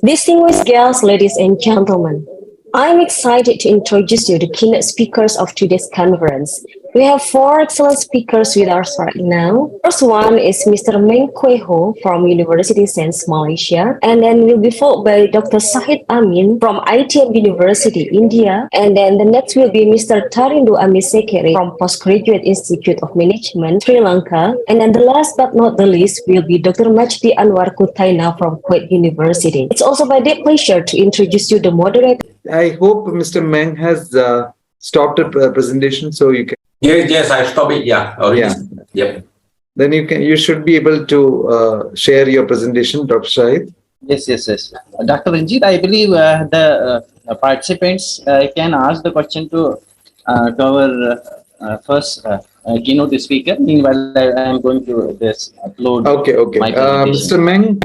Distinguished guests, ladies and gentlemen, I'm excited to introduce you the keynote speakers of today's conference. We have four excellent speakers with us right now. First one is Mr. Meng Kue Ho from University Sains Malaysia, and then will be followed by Dr. Shahid Amin from ITM University, India, and then the next will be Mr. Tarindu Amisekere from Postgraduate Institute of Management, Sri Lanka, and then the last but not the least will be Dr. Majdi Anwar Kutaina from Kuwait University. It's also my deep pleasure to introduce you the moderator. I hope Mr. Meng has stopped the presentation, so you can. Yes, I stopped it. Yeah, already. Yeah. Yep. Then you should be able to share your presentation, Dr. Shahid. Yes. Dr. Ranjit, I believe the participants can ask the question to our first keynote speaker. Meanwhile, I am going to this upload. Okay. My Mr. Meng,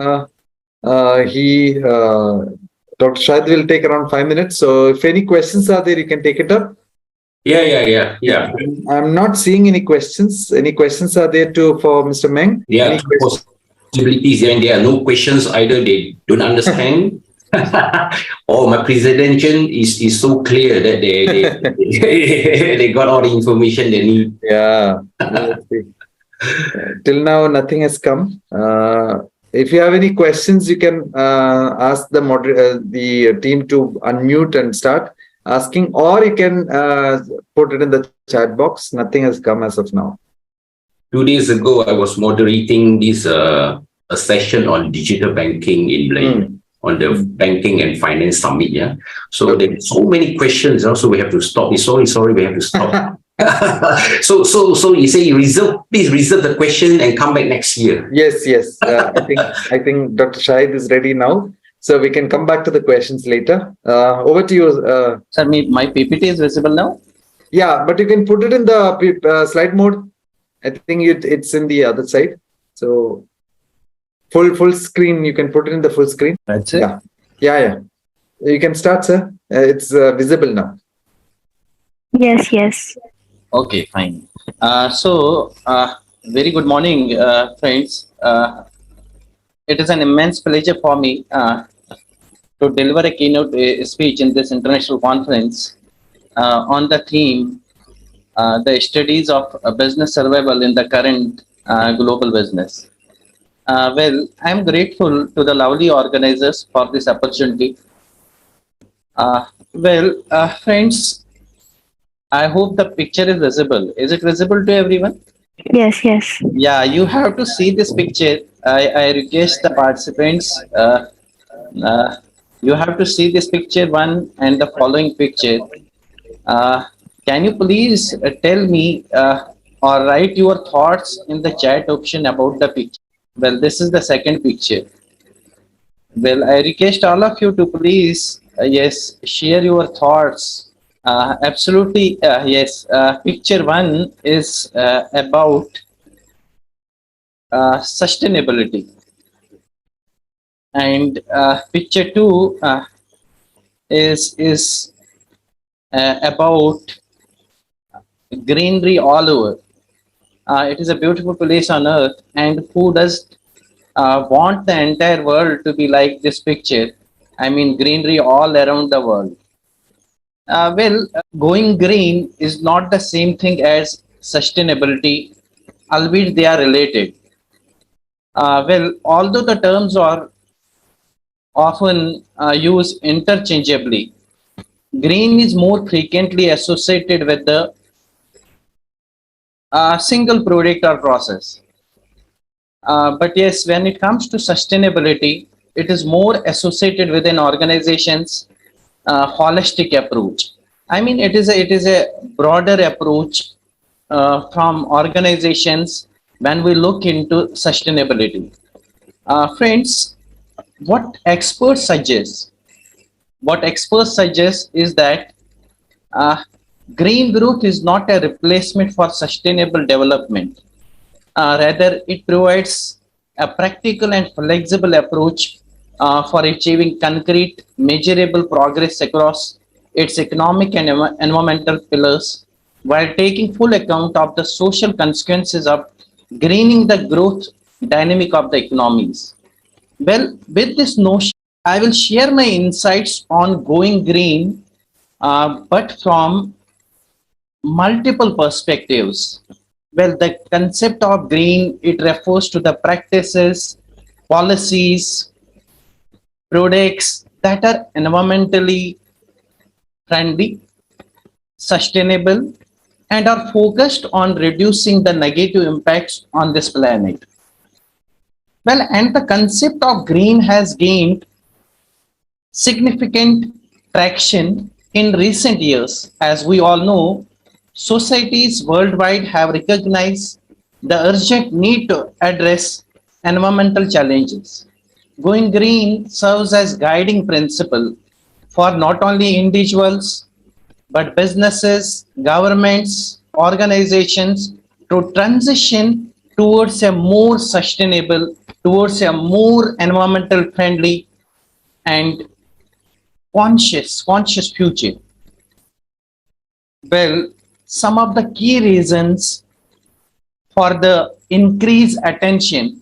Dr. Shahid will take around 5 minutes. So if any questions are there, you can take it up. Yeah. I'm not seeing any questions. Any questions are there for Mr. Meng? Yeah, possibilities. And there are no questions either. They don't understand. Oh, my presentation is so clear that they got all the information they need. Yeah. Let's see. Till now, nothing has come. If you have any questions, you can ask the team to unmute and start asking, or you can put it in the chat box. Nothing has come as of now. 2 days ago, I was moderating this a session on digital banking in Malaysia, on the Banking and Finance Summit. Yeah, so there are so many questions. Also, we have to stop. Sorry, we have to stop. So you say please reserve the question and come back next year. Yes. I think Dr. Shahid is ready now. So we can come back to the questions later. Over to you. Sir, my PPT is visible now? Yeah, but you can put it in the slide mode. I think it's in the other side. So full screen, you can put it in the full screen. That's it? Yeah. You can start, sir. It's visible now. Yes. Okay, fine. Very good morning, friends. It is an immense pleasure for me to deliver a keynote speech in this international conference on the theme, the studies of business survival in the current global business. I'm grateful to the lovely organizers for this opportunity. Friends, I hope the picture is visible. Is it visible to everyone? Yes. Yeah, you have to see this picture. I request the participants, you have to see this picture one and the following picture. Can you please tell me or write your thoughts in the chat option about the picture? Well, this is the second picture. Well, I request all of you to please, share your thoughts. Absolutely, yes. Picture one is about sustainability, and picture two is about greenery all over. It is a beautiful place on earth, and who does want the entire world to be like this picture? I mean, greenery all around the world. Going green is not the same thing as sustainability, albeit they are related. Although the terms are often used interchangeably, green is more frequently associated with the single product or process. But yes, when it comes to sustainability, it is more associated with an organization's holistic approach. I mean, it is a broader approach from organizations when we look into sustainability. Friends, what experts suggest is that green growth is not a replacement for sustainable development. Rather, it provides a practical and flexible approach for achieving concrete, measurable progress across its economic and environmental pillars, while taking full account of the social consequences of greening the growth dynamic of the economies. Well, with this notion, I will share my insights on going green, but from multiple perspectives. Well, the concept of green, it refers to the practices, policies, products that are environmentally friendly, sustainable, and are focused on reducing the negative impacts on this planet. Well, and the concept of green has gained significant traction in recent years. As we all know, societies worldwide have recognized the urgent need to address environmental challenges. Going green serves as guiding principle for not only individuals but businesses, governments, organizations to transition towards a more sustainable, towards a more environmental friendly and conscious future. Well, some of the key reasons for the increased attention,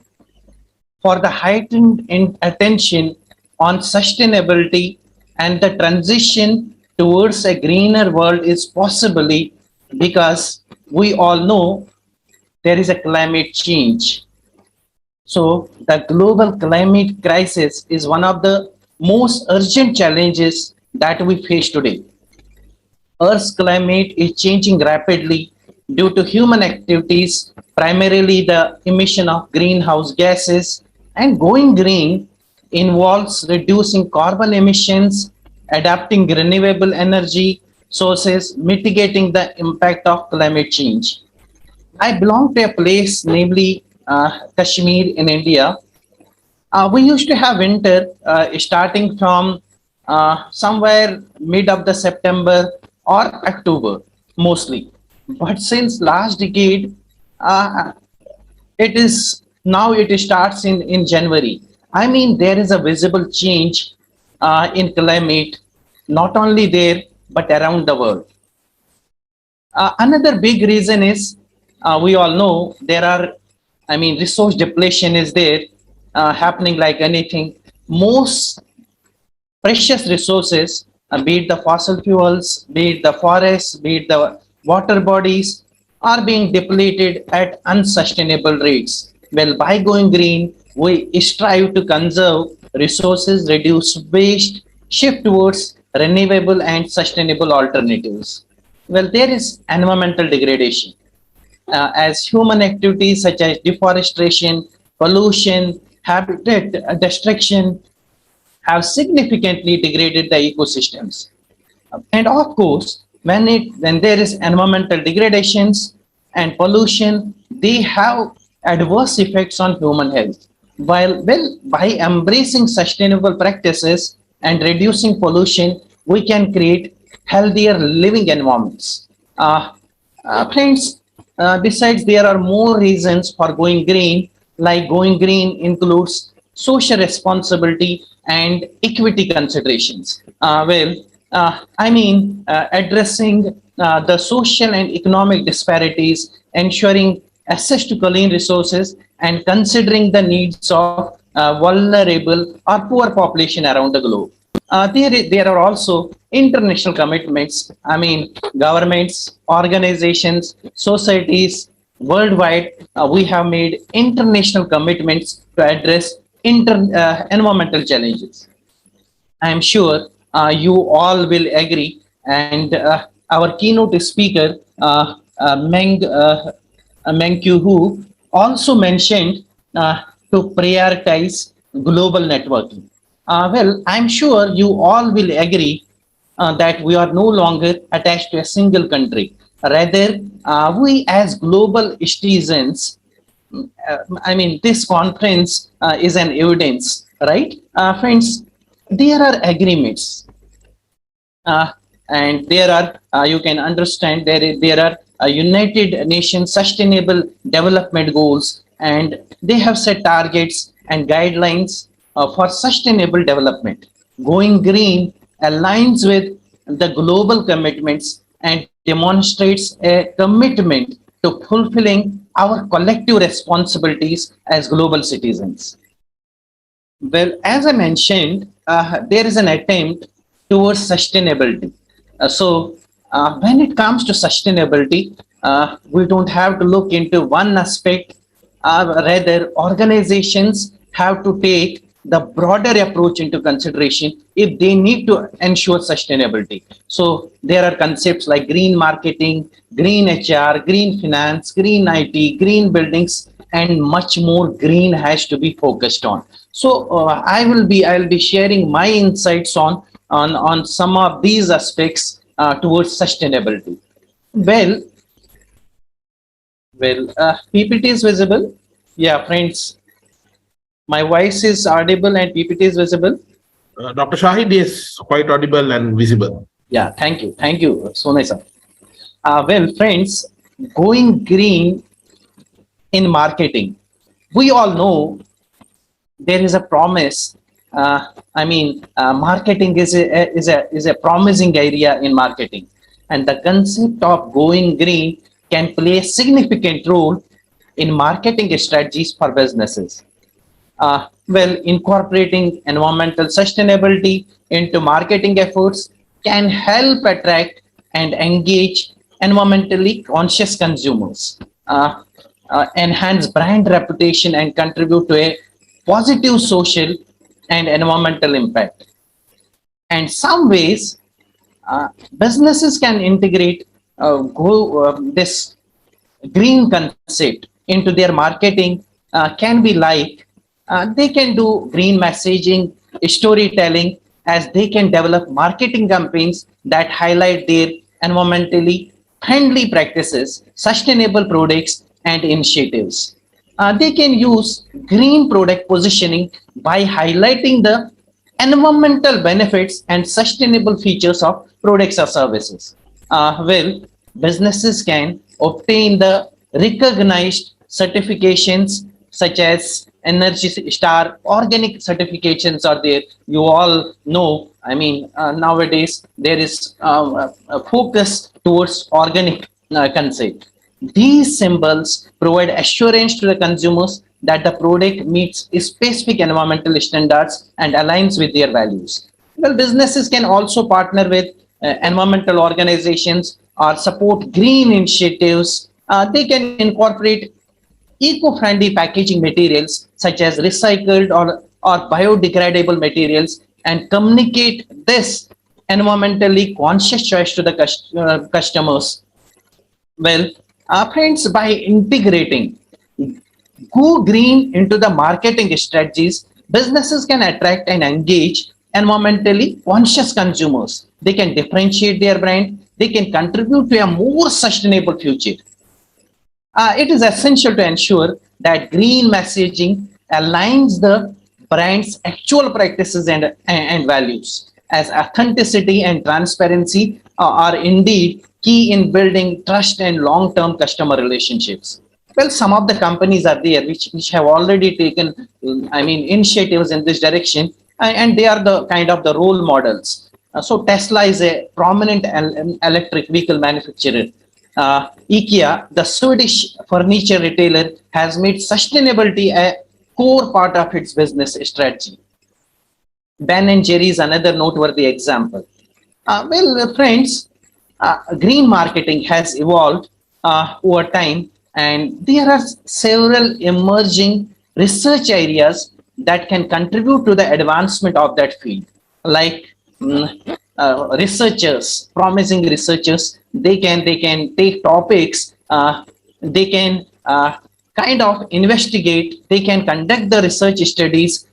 for the heightened attention on sustainability and the transition towards a greener world is possibly because we all know there is a climate change. So, the global climate crisis is one of the most urgent challenges that we face today. Earth's climate is changing rapidly due to human activities, primarily the emission of greenhouse gases, and going green involves reducing carbon emissions, adapting renewable energy sources, mitigating the impact of climate change. I belong to a place, namely Kashmir in India. We used to have winter starting from somewhere mid of the September or October mostly. But since last decade, uh, it is now it starts in January. I mean, there is a visible change in climate, not only there but around the world. Another big reason is we all know there are, I mean, resource depletion is there happening like anything. Most precious resources, be it the fossil fuels, be it the forests, be it the water bodies, are being depleted at unsustainable rates. Well, by going green, we strive to conserve resources, reduce waste, shift towards renewable and sustainable alternatives. Well, there is environmental degradation as human activities such as deforestation, pollution, habitat destruction have significantly degraded the ecosystems. And of course, when there is environmental degradations and pollution, they have adverse effects on human health. Well, by embracing sustainable practices and reducing pollution, we can create healthier living environments. Friends, besides, there are more reasons for going green, like going green includes social responsibility and equity considerations. Addressing the social and economic disparities, ensuring access to clean resources, and considering the needs of vulnerable or poor population around the globe. There are also international commitments. I mean, governments, organizations, societies worldwide, we have made international commitments to address environmental challenges. I am sure you all will agree. And our keynote speaker, Meng Kyu Hu, also mentioned to prioritize global networking. I'm sure you all will agree that we are no longer attached to a single country. Rather, we as global citizens, this conference is an evidence, right? Friends, there are agreements. And there are, you can understand, there are United Nations Sustainable Development Goals, and they have set targets and guidelines for sustainable development. Going green aligns with the global commitments and demonstrates a commitment to fulfilling our collective responsibilities as global citizens. Well, as I mentioned, there is an attempt towards sustainability. When it comes to sustainability, we don't have to look into one aspect. Rather, organizations have to take the broader approach into consideration if they need to ensure sustainability. So there are concepts like green marketing, green HR, green finance, green IT, green buildings, and much more green has to be focused on. So I will be sharing my insights on some of these aspects towards sustainability. Well, PPT is visible. Yeah, friends, my voice is audible and PPT is visible. Dr. Shahid is quite audible and visible. Yeah, thank you, so nice. Friends, going green in marketing, we all know there is a promise. Marketing is a promising area in marketing, and the concept of going green can play a significant role in marketing strategies for businesses. Incorporating environmental sustainability into marketing efforts can help attract and engage environmentally conscious consumers, enhance brand reputation, and contribute to a positive social and environmental impact. And some ways businesses can integrate this green concept into their marketing can be like they can do green messaging, storytelling, as they can develop marketing campaigns that highlight their environmentally friendly practices, sustainable products, and initiatives. They can use green product positioning by highlighting the environmental benefits and sustainable features of products or services. Businesses can obtain the recognized certifications such as Energy Star, organic certifications are there. You all know, nowadays there is a focus towards organic concept. These symbols provide assurance to the consumers that the product meets specific environmental standards and aligns with their values. Well, businesses can also partner with environmental organizations or support green initiatives. They can incorporate eco-friendly packaging materials such as recycled or biodegradable materials and communicate this environmentally conscious choice to the customers. Friends, by integrating Go green into the marketing strategies, businesses can attract and engage environmentally conscious consumers. They can differentiate their brand. They can contribute to a more sustainable future. It is essential to ensure that green messaging aligns the brand's actual practices and values, as authenticity and transparency are indeed key in building trust and long-term customer relationships. Well, some of the companies are there which have already taken, initiatives in this direction, and they are the kind of the role models. So Tesla is a prominent electric vehicle manufacturer. IKEA, the Swedish furniture retailer, has made sustainability a core part of its business strategy. Ben and Jerry is another noteworthy example. Friends, green marketing has evolved over time, and there are several emerging research areas that can contribute to the advancement of that field. Like researchers, promising researchers, they can take topics, they can kind of investigate, they can conduct the research studies,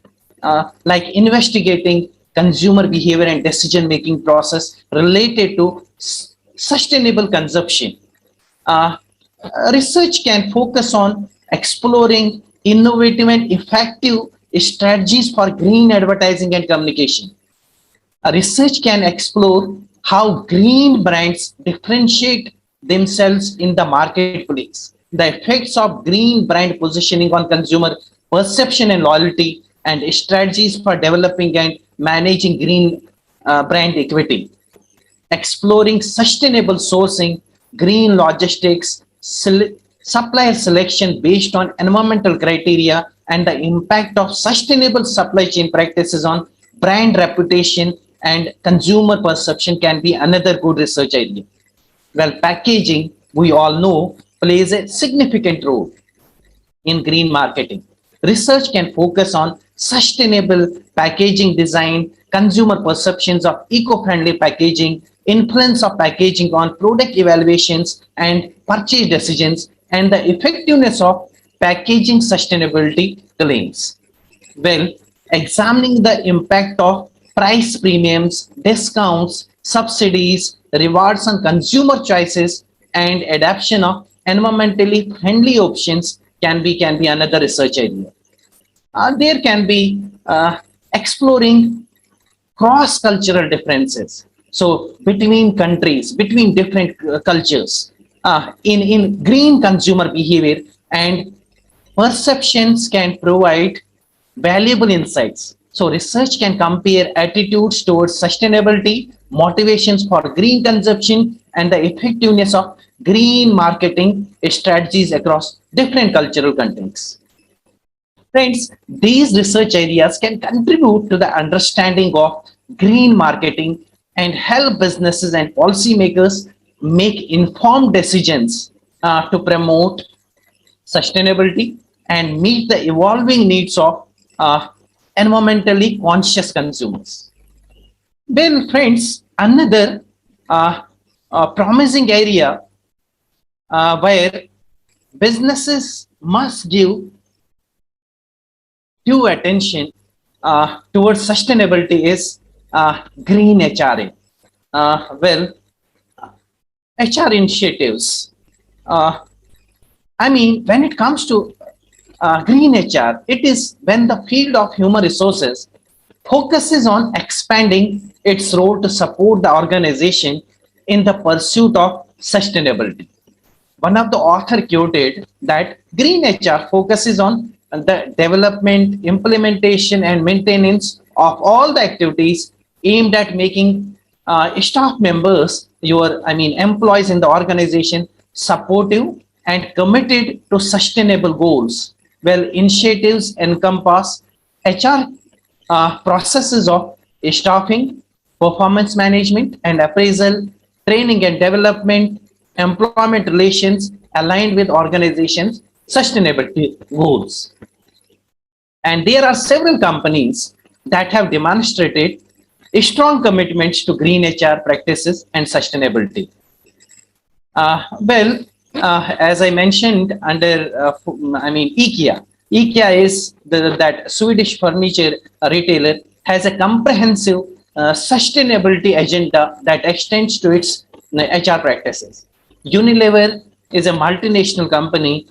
like investigating consumer behavior and decision making process related to sustainable consumption. Research can focus on exploring innovative and effective strategies for green advertising and communication. Research can explore how green brands differentiate themselves in the marketplace, the effects of green brand positioning on consumer perception and loyalty, and strategies for developing and managing green brand equity. Exploring sustainable sourcing, green logistics, supplier selection based on environmental criteria, and the impact of sustainable supply chain practices on brand reputation and consumer perception can be another good research area. Well, packaging, we all know, plays a significant role in green marketing. Research can focus on sustainable packaging design, consumer perceptions of eco-friendly packaging, influence of packaging on product evaluations and purchase decisions, and the effectiveness of packaging sustainability claims. Well, examining the impact of price premiums, discounts, subsidies, rewards on consumer choices, and adoption of environmentally friendly options can be another research area. There can be exploring cross-cultural differences. So between countries, between different cultures, in green consumer behavior and perceptions can provide valuable insights. So research can compare attitudes towards sustainability, motivations for green consumption, and the effectiveness of green marketing strategies across different cultural contexts. Friends, these research areas can contribute to the understanding of green marketing and help businesses and policymakers make informed decisions to promote sustainability and meet the evolving needs of environmentally conscious consumers. Well, friends, another promising area where businesses must give due attention towards sustainability is green HRA. Well, HR initiatives. When it comes to green HR, it is when the field of human resources focuses on expanding its role to support the organization in the pursuit of sustainability. One of the author quoted that green HR focuses on the development, implementation, and maintenance of all the activities aimed at making staff members, employees in the organization, supportive and committed to sustainable goals. Well, initiatives encompass HR processes of staffing, performance management and appraisal, training and development, employment relations aligned with organizations' sustainability goals. And there are several companies that have demonstrated strong commitments to green HR practices and sustainability. As I mentioned, under IKEA. IKEA is that Swedish furniture retailer has a comprehensive sustainability agenda that extends to its HR practices. Unilever is a multinational company,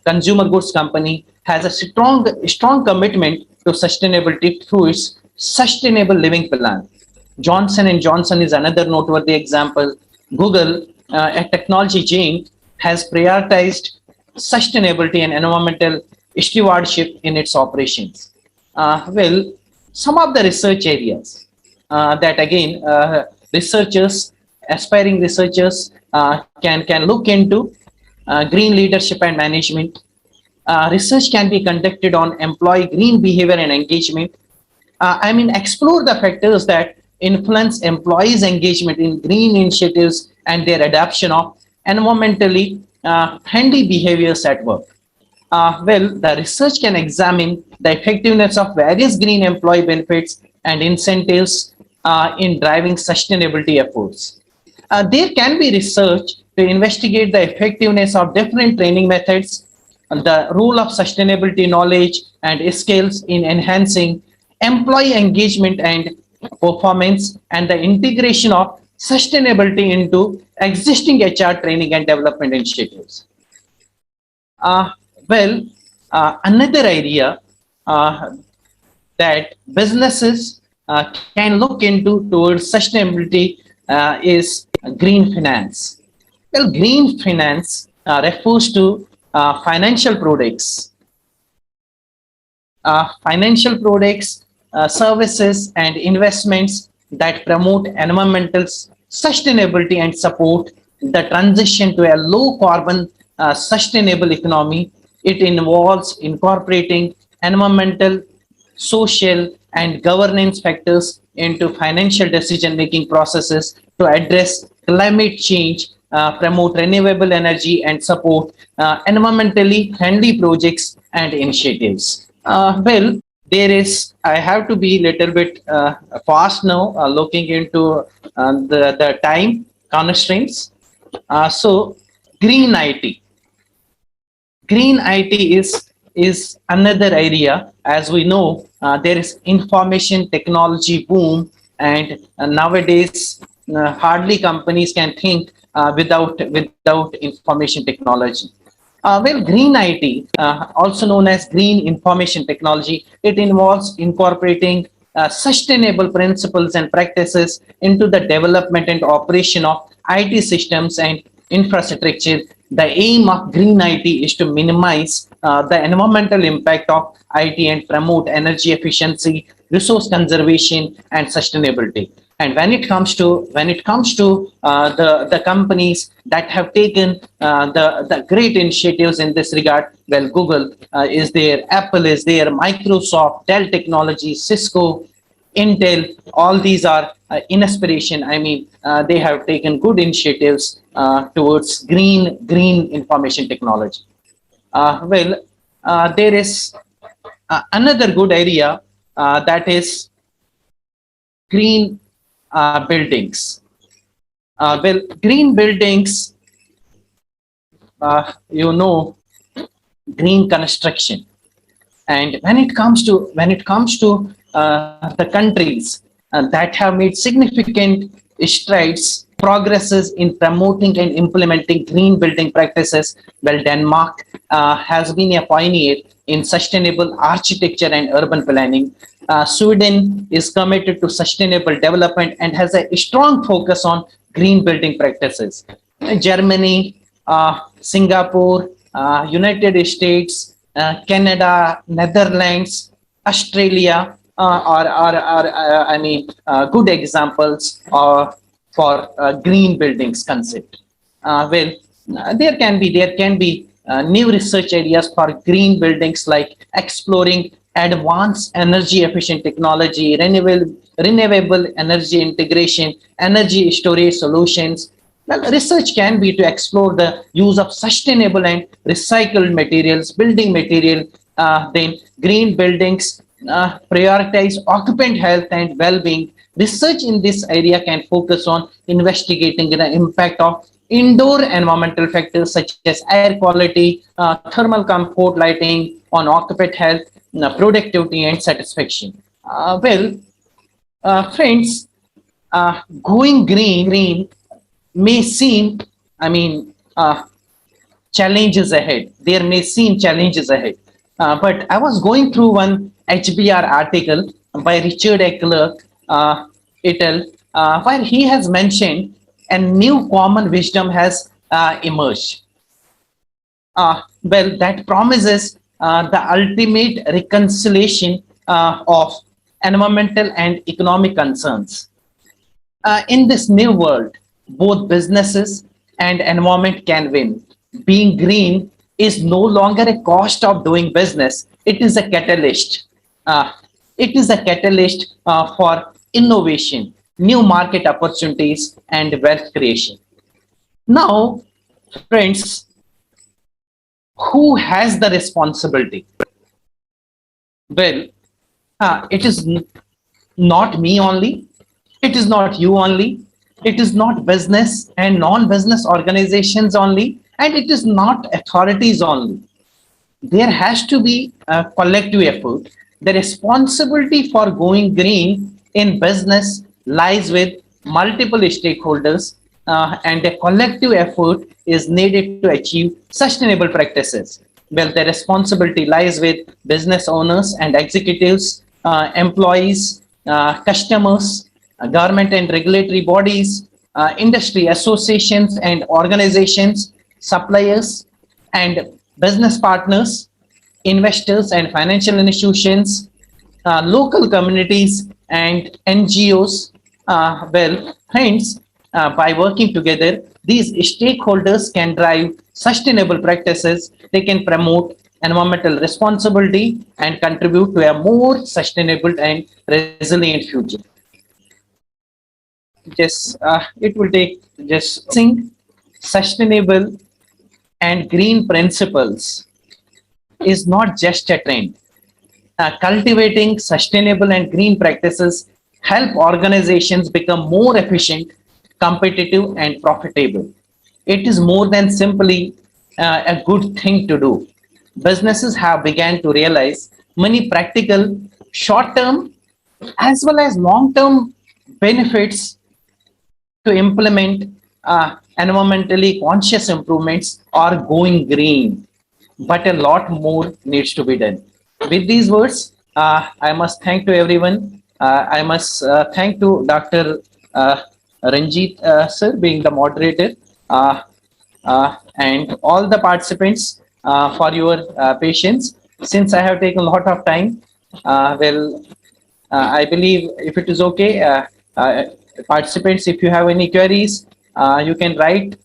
consumer goods company, has a strong commitment to sustainability through its sustainable living plan. Johnson and Johnson is another noteworthy example. Google, a technology giant, has prioritized sustainability and environmental stewardship in its operations. Some of the research areas that again aspiring researchers can look into green leadership and management. Research can be conducted on employee green behavior and engagement. Explore the factors that influence employees' engagement in green initiatives and their adoption of environmentally friendly behaviors at work. The research can examine the effectiveness of various green employee benefits and incentives in driving sustainability efforts. There can be research to investigate the effectiveness of different training methods, the role of sustainability knowledge and skills in enhancing employee engagement and performance, and the integration of sustainability into existing HR training and development initiatives. Another area that businesses can look into towards sustainability is green finance. Well, green finance refers to financial products, services, and investments that promote environmental sustainability and support the transition to a low carbon sustainable economy. It involves incorporating environmental, social, and governance factors into financial decision-making processes to address climate change, promote renewable energy, and support environmentally friendly projects and initiatives. I have to be little bit fast now, looking into the time constraints. So, green IT. Green IT is another area. As we know, there is information technology boom, and nowadays hardly companies can think without information technology. Green IT, also known as green information technology, it involves incorporating sustainable principles and practices into the development and operation of IT systems and infrastructure. The aim of green IT is to minimize the environmental impact of IT and promote energy efficiency, resource conservation, and sustainability. And when it comes to the companies that have taken the great initiatives in this regard, well, Google is there, Apple is there, Microsoft, Dell Technologies, Cisco, Intel, all these are inspiration. I mean, they have taken good initiatives towards green information technology. There is another good area, that is green buildings. Green buildings, you know, green construction. And when it comes to the countries that have made significant strides, progresses in promoting and implementing green building practices, well, Denmark has been a pioneer in sustainable architecture and urban planning. Sweden is committed to sustainable development and has a strong focus on green building practices. Germany, Singapore, United States, Canada, Netherlands, Australia are good examples for green buildings concept. There can be new research areas for green buildings, like exploring advanced energy efficient technology, renewable energy integration, energy storage solutions. Well, research can be to explore the use of sustainable and recycled materials, building material. Then green buildings prioritize occupant health and well-being. Research in this area can focus on investigating the impact of indoor environmental factors such as air quality, thermal comfort, lighting on occupant health, productivity, and satisfaction. Friends, going green may seem, challenges ahead. There may seem challenges ahead. But I was going through one HBR article by Richard A. Clark, et al., where he has mentioned a new common wisdom has emerged. That promises the ultimate reconciliation of environmental and economic concerns. In this new world, both businesses and environment can win. Being green is no longer a cost of doing business. It is a catalyst. It is a catalyst for innovation, new market opportunities, and wealth creation. Now, friends, who has the responsibility? Well, it is not me only. It is not you only. It is not business and non-business organizations only. And it is not authorities only. There has to be a collective effort. The responsibility for going green in business lies with multiple stakeholders, and a collective effort is needed to achieve sustainable practices. Well, the responsibility lies with business owners and executives, employees, customers, government and regulatory bodies, industry associations and organizations, suppliers and business partners, investors and financial institutions, local communities and NGOs. Friends, by working together, these stakeholders can drive sustainable practices. They can promote environmental responsibility and contribute to a more sustainable and resilient future. Just it will take just sustainable and green principles is not just a trend. Cultivating sustainable and green practices help organizations become more efficient, competitive, and profitable. It is more than simply a good thing to do. Businesses have begun to realize many practical short-term as well as long-term benefits to implement environmentally conscious improvements or going green, but a lot more needs to be done. With these words, I must thank to everyone. I must thank to Dr. Ranjit sir being the moderator and all the participants for your patience. Since I have taken a lot of time, I believe if it is okay, participants, if you have any queries, you can write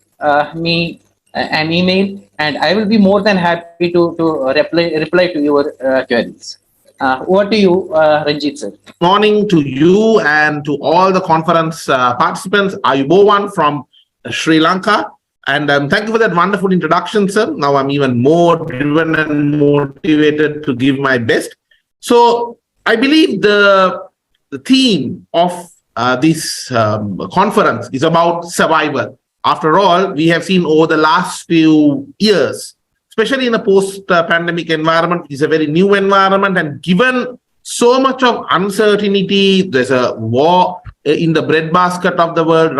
me an email, and I will be more than happy to reply to your queries. Over to you, Ranjit sir. Morning to you and to all the conference participants. Ayubowan from Sri Lanka. And thank you for that wonderful introduction, sir. Now I'm even more driven and motivated to give my best. So I believe the theme of this conference is about survival. After all, we have seen over the last few years, especially in a post-pandemic environment, it's a very new environment, and given so much of uncertainty, there's a war in the breadbasket of the world.